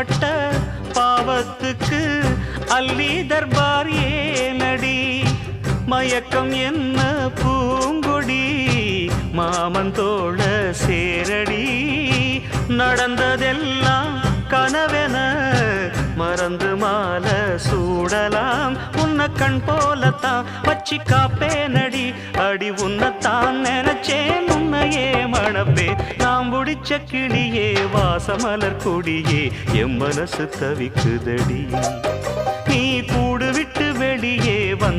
பட்ட பாவத்துக்கு அல்லி தர்பார் ஏனடி மயக்கம் என்ன பூங்கொடி மாமன் தோழ சேரடி நடந்ததெல்லாம் கனவென மறந்து மாலை சூடலாம் உன்னை கண் போலத்தான் வச்சி காப்பேனடி அடி உன்னைத்தான் நினைச்சேன் உன்னையே மணப்பே நாம் முடிச்ச கிளியே வாசமலர் கொடியே என் மனசு தவிக்குதடி